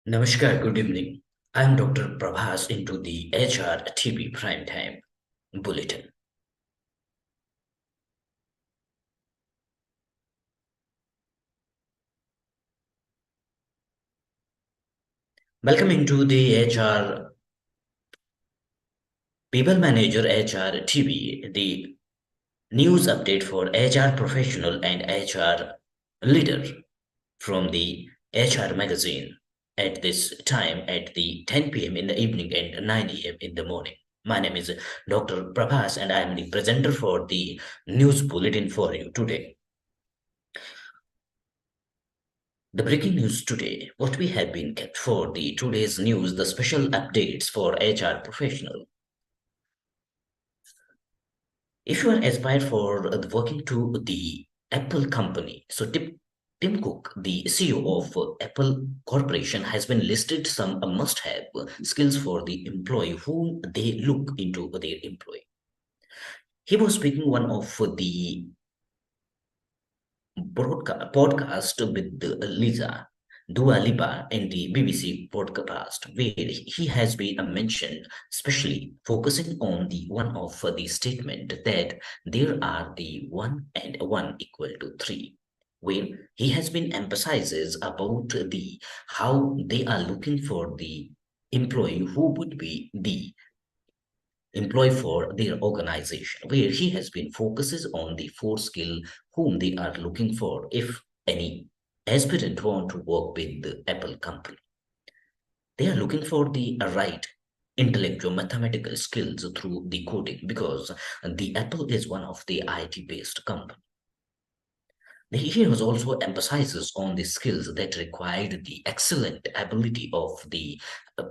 Namaskar, good evening. I'm Dr. Prabhas into the HRTV Primetime Bulletin. Welcome into the HR People Manager HRTV, the news update for HR professional and HR leader from the HR magazine at this time at the 10 p.m. in the evening and 9 a.m. in the morning. My name is Dr. Prabhas and I am the presenter for the news bulletin for you today. The breaking news today, what we have been kept for the today's news, the special updates for HR professional. If you are aspired for working to the Apple company, so Tim Cook, the CEO of Apple Corporation, has been listed some must-have skills for the employee whom they look into their employee. He was speaking one of the podcast with Lisa Dua Lipa in the BBC podcast, where he has been mentioned, especially focusing on the one of the statement that there are the one and one equal to three, where he has been emphasizes about the how they are looking for the employee who would be the employ for their organization, where he has been focuses on the four skill whom they are looking for if any aspirant want to work with the Apple company. They are looking for the right intellectual mathematical skills through the coding because the Apple is one of the IT based company. He has also emphasizes on the skills that required the excellent ability of the uh,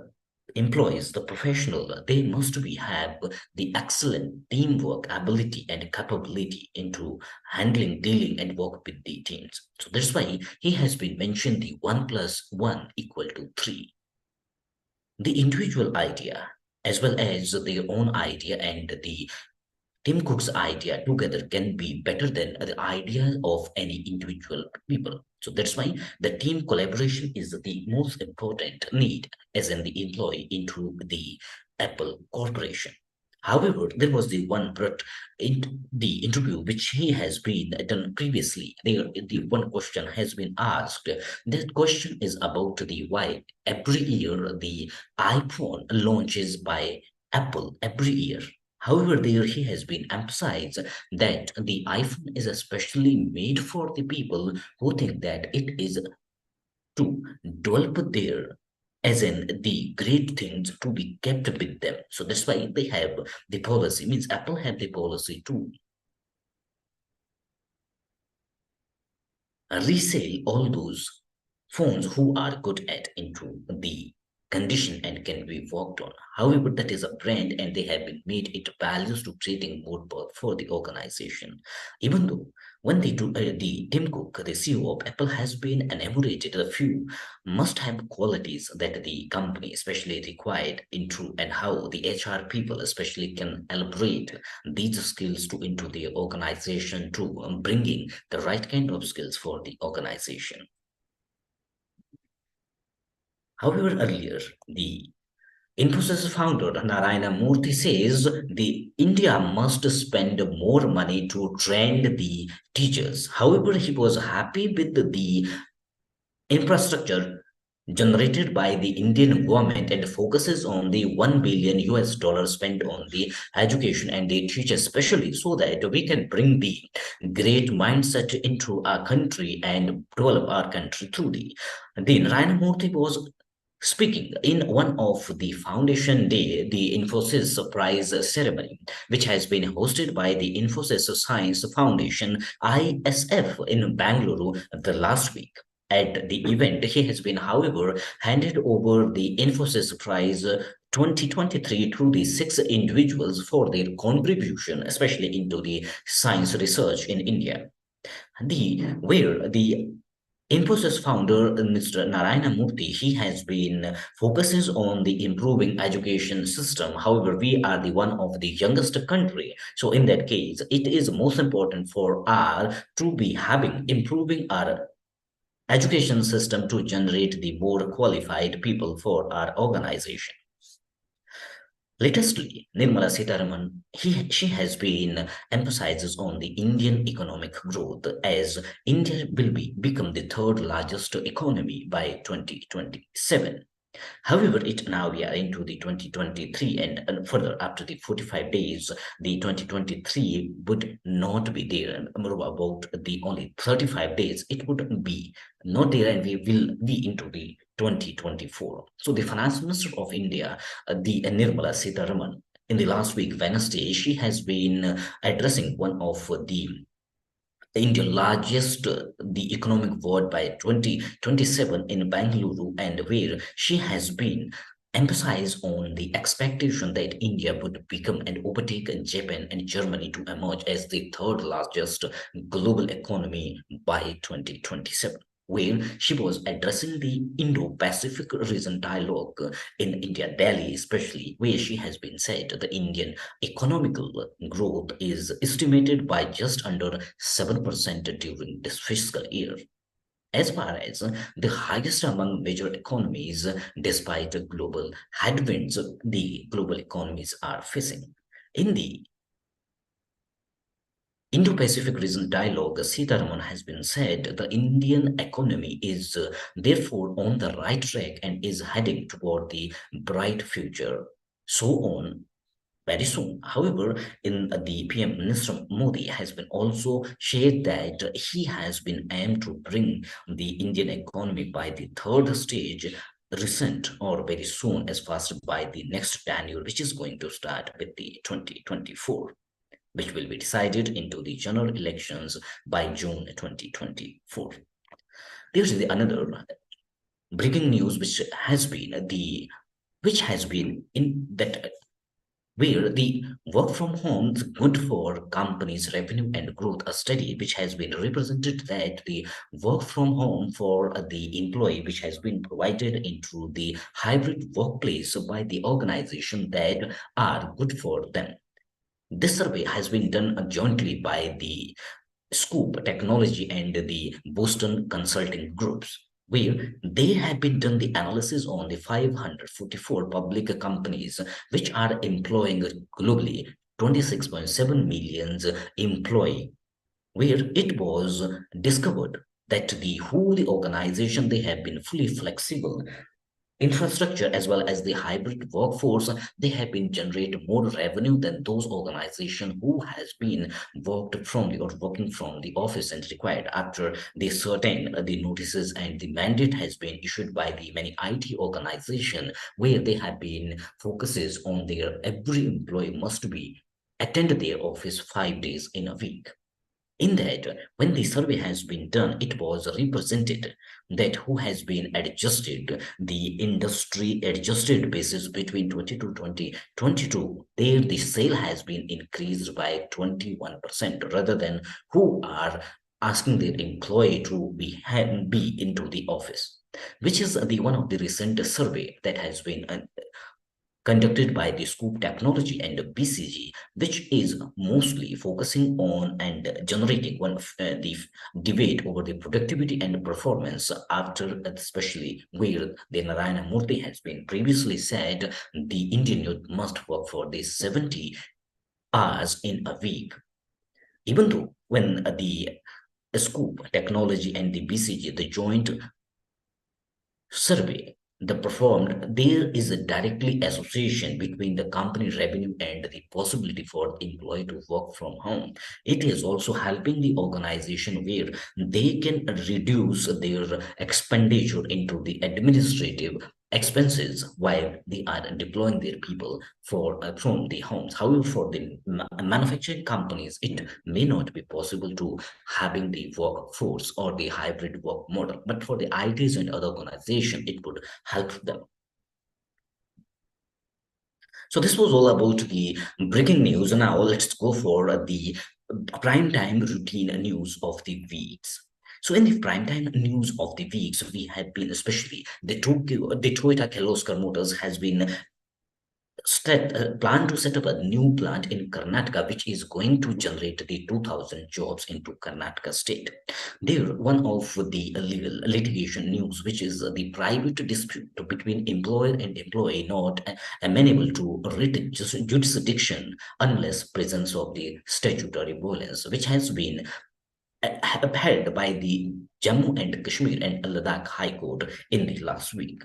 employees, the professional. They must be have the excellent teamwork ability and capability into handling, dealing, and work with the teams. So that's why he has been mentioned the one plus one equal to three. The individual idea as well as their own idea and the Tim Cook's idea together can be better than the idea of any individual people. So that's why the team collaboration is the most important need as in the employee into the Apple Corporation. However, there was the one but in the interview which he has been done previously. There, the one question has been asked. That question is about the why every year the iPhone launches by Apple every year. However, there he has been emphasized that the iPhone is especially made for the people who think that it is to develop their as in the great things to be kept with them. So that's why they have the policy, means Apple have the policy to resell all those phones who are good at into the condition and can be worked on. However, that is a brand and they have been made it values to creating more for the organization. Even though when they do the Tim Cook, the CEO of Apple, has been enumerated a few must have qualities that the company especially required into and how the HR people especially can elaborate these skills to into the organization to bringing the right kind of skills for the organization. However, earlier, the Infosys founder Narayana Murthy says the India must spend more money to train the teachers. However, he was happy with the infrastructure generated by the Indian government and focuses on the 1 billion US dollars spent on the education and the teachers especially so that we can bring the great mindset into our country and develop our country through the Narayana Murthy was speaking in one of the Foundation Day, the Infosys Prize ceremony, which has been hosted by the Infosys Science Foundation ISF in Bangalore the last week. At the event, he has been, however, handed over the Infosys Prize 2023 to the six individuals for their contribution, especially into the science research in India. The where the Infosys founder Mr. Narayana Murthy, he has been focuses on the improving education system. However, we are the one of the youngest country. So in that case, it is most important for our to be having improving our education system to generate the more qualified people for our organization. Latestly, Nirmala Sitharaman, she has been emphasizes on the Indian economic growth as India will become the third largest economy by 2027. However, now we are into the 2023 and further after the 45 days, the 2023 would not be there. And moreover, about the only 35 days, it would be not there and we will be into the 2024. So the Finance Minister of India, the Nirmala Sitharaman, in the last week, Wednesday, she has been addressing one of the India largest the economic world by 2027 in Bangalore, and where she has been emphasized on the expectation that India would become and overtake Japan and Germany to emerge as the third largest global economy by 2027, where she was addressing the Indo-Pacific region dialogue in India, Delhi especially, where she has been said the Indian economical growth is estimated by just under 7% during this fiscal year, as far as the highest among major economies, despite global headwinds the global economies are facing. In the Indo-Pacific region dialogue, Sitaraman has been said the Indian economy is therefore on the right track and is heading toward the bright future. So on very soon. However, in the PM Minister Modi has been also shared that he has been aimed to bring the Indian economy by the third stage recent or very soon as fast by the next tenure, which is going to start with the 2024, which will be decided into the general elections by June 2024. There's the another breaking news which has been in that where the work from home is good for companies' revenue and growth. A study which has been represented that the work from home for the employee, which has been provided into the hybrid workplace by the organization that are good for them. This survey has been done jointly by the Scoop Technology and the Boston Consulting Groups, where they have been done the analysis on the 544 public companies which are employing globally 26.7 million employee, where it was discovered that the organization they have been fully flexible infrastructure as well as the hybrid workforce, they have been generate more revenue than those organizations who has been worked from the or working from the office and required after the certain the notices and the mandate has been issued by the many IT organization, where they have been focuses on their every employee must be attend their office 5 days in a week. In that, when the survey has been done, it was represented that who has been adjusted the industry adjusted basis between 20 to 2022, there the sale has been increased by 21% rather than who are asking their employee to be into the office, which is the one of the recent survey that has been conducted by the Scoop Technology and BCG, which is mostly focusing on and generating one of the debate over the productivity and performance after, especially where the Narayana Murthy has been previously said the Indian youth must work for the 70 hours in a week. Even though when the Scoop Technology and the BCG, the joint survey the performed, there is a directly association between the company revenue and the possibility for the employee to work from home. It is also helping the organization where they can reduce their expenditure into the administrative expenses while they are deploying their people for from the homes. However, for the manufacturing companies, it may not be possible to having the workforce or the hybrid work model, but for the ITs and other organization, it would help them. So this was all about the breaking news. Now let's go for the prime time routine news of the weeks. So in the prime time news of the weeks, we have been especially the Toyota Kirloskar Motors has been plan to set up a new plant in Karnataka, which is going to generate the 2,000 jobs into Karnataka state. There, one of the legal litigation news, which is the private dispute between employer and employee, not amenable to writ jurisdiction unless presence of the statutory violence, which has been upheld by the Jammu and Kashmir and Ladakh High Court in the last week.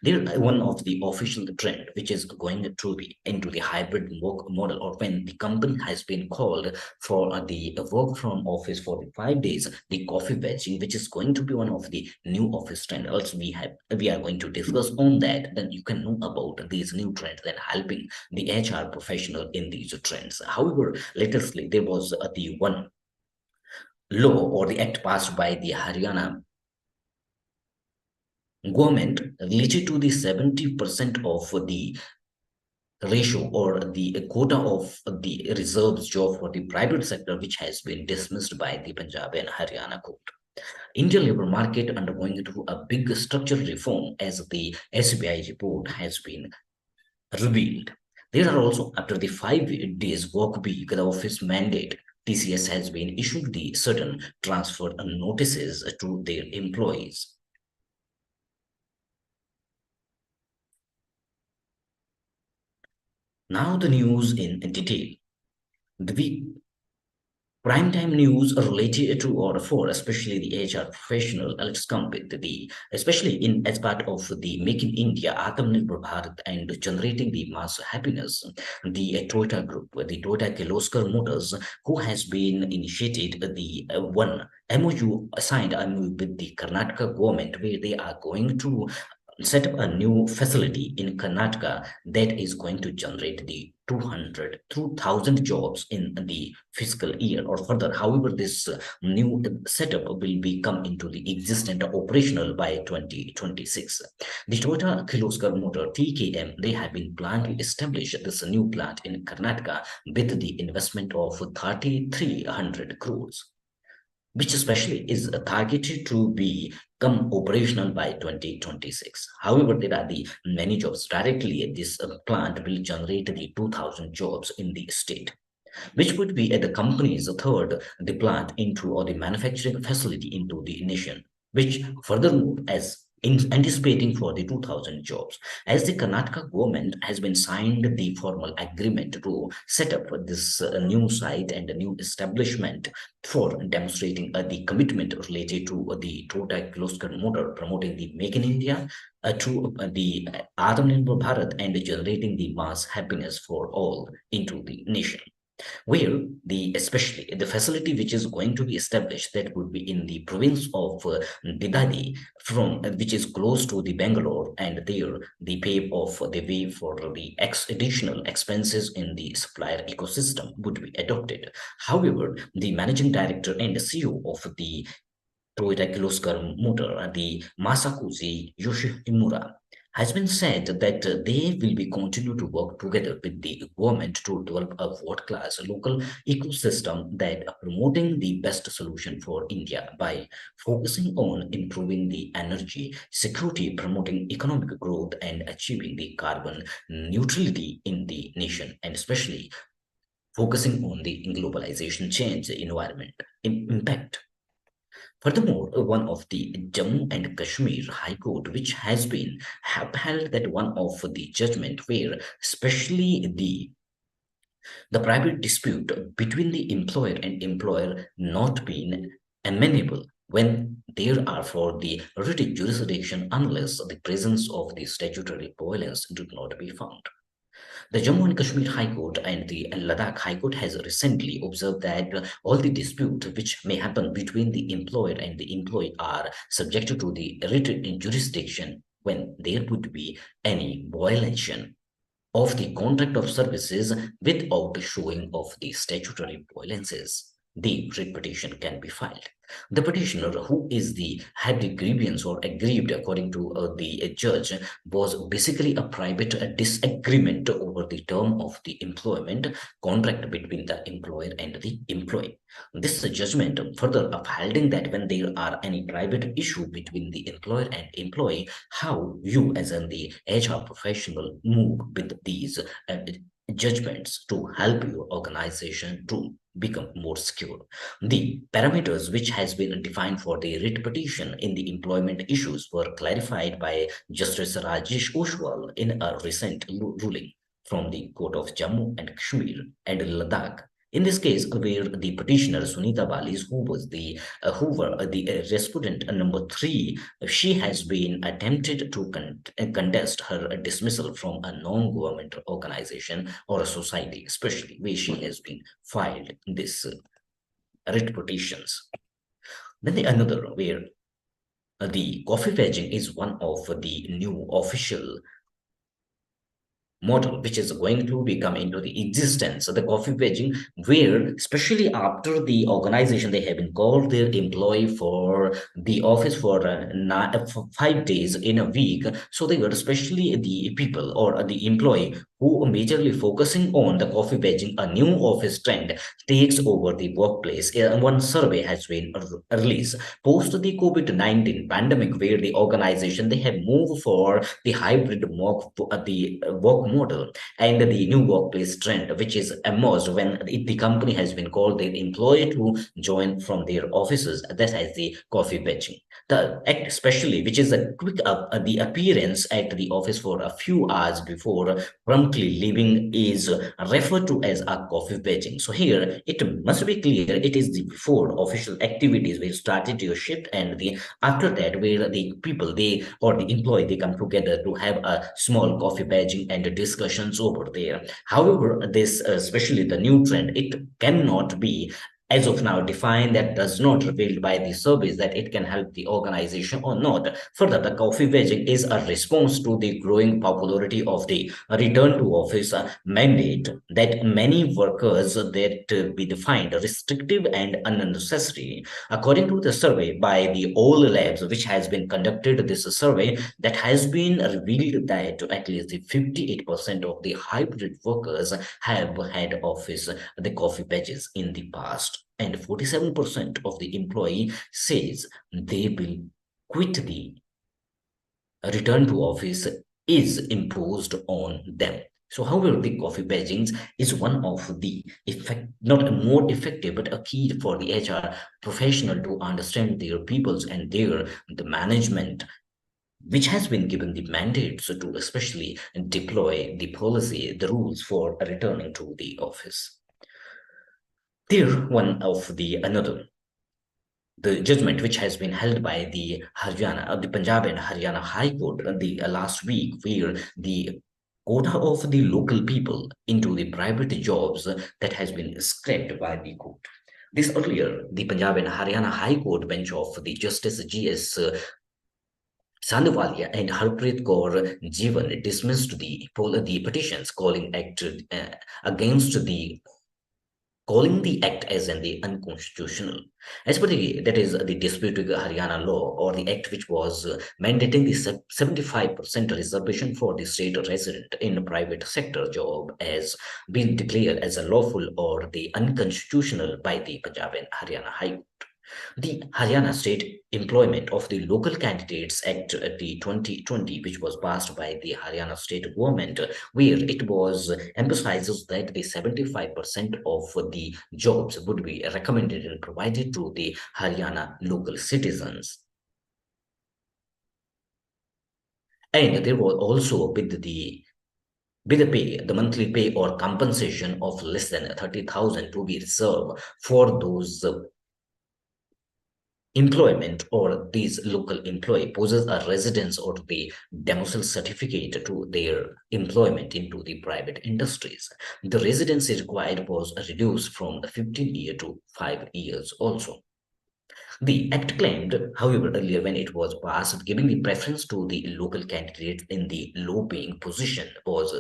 There, one of the official trend, which is going to be into the hybrid work model, or when the company has been called for the work from office for the 5 days, the coffee batching, which is going to be one of the new office trends. We are going to discuss on that. Then you can know about these new trends and helping the HR professional in these trends. However, latestly there was the one law or the act passed by the Haryana government related to the 70% of the ratio or the quota of the reserves job for the private sector, which has been dismissed by the Punjab and Haryana court. Indian labor market undergoing through a big structural reform, as the SBI report has been revealed. There are also, after the 5 days work week, the office mandate, TCS has been issued the certain transfer notices to their employees. Now the news in detail. The week Primetime news related to or for especially the HR professional. Let's come with the especially in as part of the Make in India, Atmanirbhar Bharat, and generating the mass happiness. The Toyota Group, the Toyota Kirloskar Motors, who has been initiated the one MOU signed MOU with the Karnataka government, where they are going to set up a new facility in Karnataka that is going to generate the 200 to 1,000 jobs in the fiscal year or further. However, this new setup will be come into the existent operational by 2026. The Toyota Kirloskar Motor TKM, they have been planning to establish this new plant in Karnataka with the investment of 3,300 crores, which especially is targeted to become operational by 2026. However, there are the many jobs directly. This plant will generate the 2,000 jobs in the state, which would be at the company's third the plant into or the manufacturing facility into the nation, which furthermore as in anticipating for the 2,000 jobs, as the Karnataka government has been signed the formal agreement to set up this new site and a new establishment for demonstrating the commitment related to the Toyota Kirloskar Motor, promoting the Make in India to the Atmanirbhar Bharat and generating the mass happiness for all into the nation, where the especially the facility which is going to be established, that would be in the province of Bidadi, from which is close to the Bangalore, and there the pay of the way for the additional expenses in the supplier ecosystem would be adopted. However, the managing director and CEO of the Toyota Kirloskar Motor, the Masakuzi Yoshimura, has been said that they will be continue to work together with the government to develop a world-class local ecosystem that are promoting the best solution for India by focusing on improving the energy security, promoting economic growth, and achieving the carbon neutrality in the nation, and especially focusing on the globalization change, environment impact. Furthermore, one of the Jammu and Kashmir High Court, which has been upheld that one of the judgment where especially the private dispute between the employer and employer not being amenable when there are for the written jurisdiction unless the presence of the statutory violence do not be found. The Jammu and Kashmir High Court and the Ladakh High Court has recently observed that all the dispute which may happen between the employer and the employee are subjected to the written jurisdiction when there would be any violation of the contract of services without showing of the statutory violences. the writ petition can be filed. The petitioner, who is the had the grievance or aggrieved according to the judge, was basically a private disagreement over the term of the employment contract between the employer and the employee. This judgment further upholding that when there are any private issue between the employer and employee, how you as the HR professional move with these judgments to help your organization to become more secure. The parameters which has been defined for the writ petition in the employment issues were clarified by Justice Rajesh Oswal in a recent ruling from the Court of Jammu and Kashmir and Ladakh. In this case, where the petitioner Sunita Balis, who were the respondent number three, she has been attempted to contest her dismissal from a non-governmental organization or a society, especially where she has been filed this writ petitions. Then the another where the coffee pledging is one of the new official model which is going to become into the existence of the coffee paging, where especially after the organization they have been called their employee for the office for, for 5 days in a week, so they were especially the people or the employee who are majorly focusing on the coffee paging. A new office trend takes over the workplace. One survey has been released post the COVID-19 pandemic, where the organization they have moved for the hybrid work model and the new workplace trend, which is emerged when the company has been called their employee to join from their offices. That has the coffee patching. The act, especially, which is a quick the appearance at the office for a few hours before promptly leaving, is referred to as a coffee patching. So here it must be clear it is the before official activities where started your shift, and the after that where the people they or the employee they come together to have a small coffee patching and discussions over there. However, this especially the new trend, it cannot be as of now defined, that does not revealed by the surveys that it can help the organization or not. Further, the coffee paging is a response to the growing popularity of the return to office mandate that many workers that be defined restrictive and unnecessary. According to the survey by the all labs which has been conducted, this survey that has been revealed that at least 58% of the hybrid workers have had office the coffee patches in the past, and 47% of the employee says they will quit the return to office is imposed on them. So, however, the coffee badgings is one of the not a more effective, but a key for the HR professional to understand their peoples and the management, which has been given the mandates to especially deploy the policy, the rules for returning to the office. There, one of the another the judgment which has been held by the the Punjab and Haryana High Court the last week, where the quota of the local people into the private jobs that has been scrapped by the court. This earlier, the Punjab and Haryana High Court bench of the Justice G.S. Sandovalia and Harpreet Kaur Jeevan dismissed the petitions calling the act as the unconstitutional. As per that is the disputed Haryana law, or the act which was mandating the 75% reservation for the state resident in a private sector job as being declared as a lawful or the unconstitutional by the Punjab and Haryana High Court. The Haryana State Employment of the Local Candidates Act the 2020, which was passed by the Haryana state government, where it was emphasizes that the 75% of the jobs would be recommended and provided to the Haryana local citizens. And there was also the monthly pay or compensation of less than 30,000 to be reserved for those employment, or these local employee possess a residence or the domicile certificate to their employment into the private industries. The residency required was reduced from 15 years to 5 years also. The act claimed, however, earlier when it was passed, giving the preference to the local candidates in the low-paying position was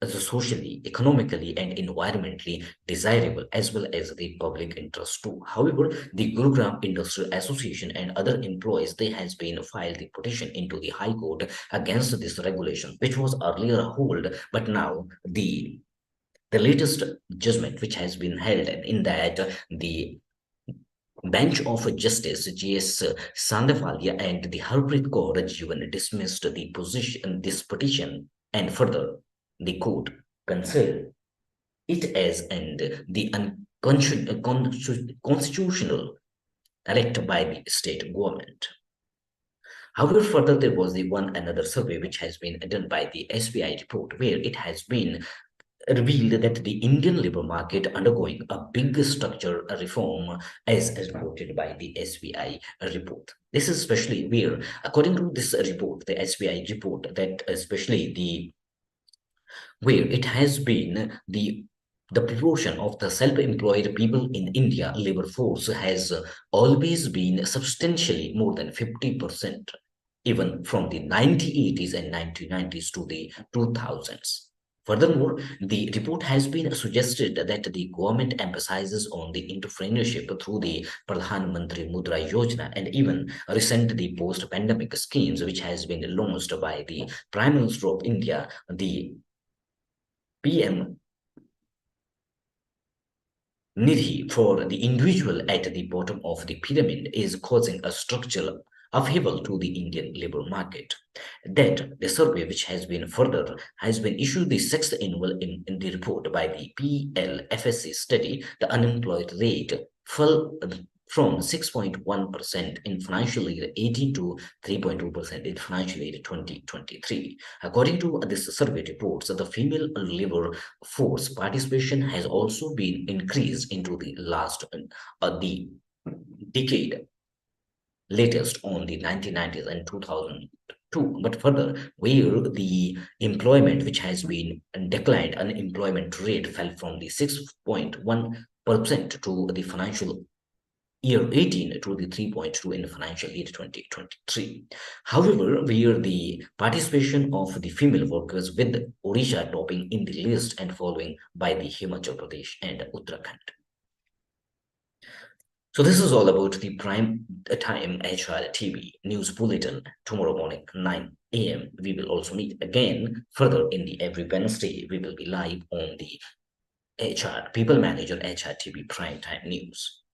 socially, economically, and environmentally desirable, as well as the public interest too. However, the Gurugram Industrial Association and other employees, they has been filed the petition into the High Court against this regulation, which was earlier held, but now the latest judgment which has been held in that the bench of Justice G.S. Sandafalia and the Harpreet Kaur Jeevan dismissed this petition, and further the court considered it as and the constitutional elect by the state government. However, further there was the one another survey which has been done by the SBI report, where it has been revealed that the Indian labor market undergoing a big structural reform as reported by the SBI report. This is especially where, according to this report, the SBI report, that especially where it has been the proportion of the self-employed people in India labor force has always been substantially more than 50%, even from the 1980s and 1990s to the 2000s. Furthermore, the report has been suggested that the government emphasizes on the entrepreneurship through the Pradhan Mantri Mudra Yojana and even recent the post-pandemic schemes which has been launched by the Prime Minister of India, the PM Nidhi for the individual at the bottom of the pyramid is causing a structural upheaval to the Indian labor market. That the survey, which has been further, has been issued the sixth annual in the report by the PLFSC study, the unemployed rate fell from 6.1% in financial year 18 to 3.2% in financial year 2023. According to this survey reports, the female labor force participation has also been increased into the last the decade, latest on the 1990s and 2002. But further, where the employment which has been declined, unemployment rate fell from the 6.1% to the financial year 18 to the 3.2 in the financial year 2023. However, where the participation of the female workers with Odisha topping in the list and following by the Himachal Pradesh and Uttarakhand. So this is all about the prime time HRTV news bulletin tomorrow morning 9 a.m. We will also meet again further in the every Wednesday. We will be live on the HR People Manager HRTV prime time news.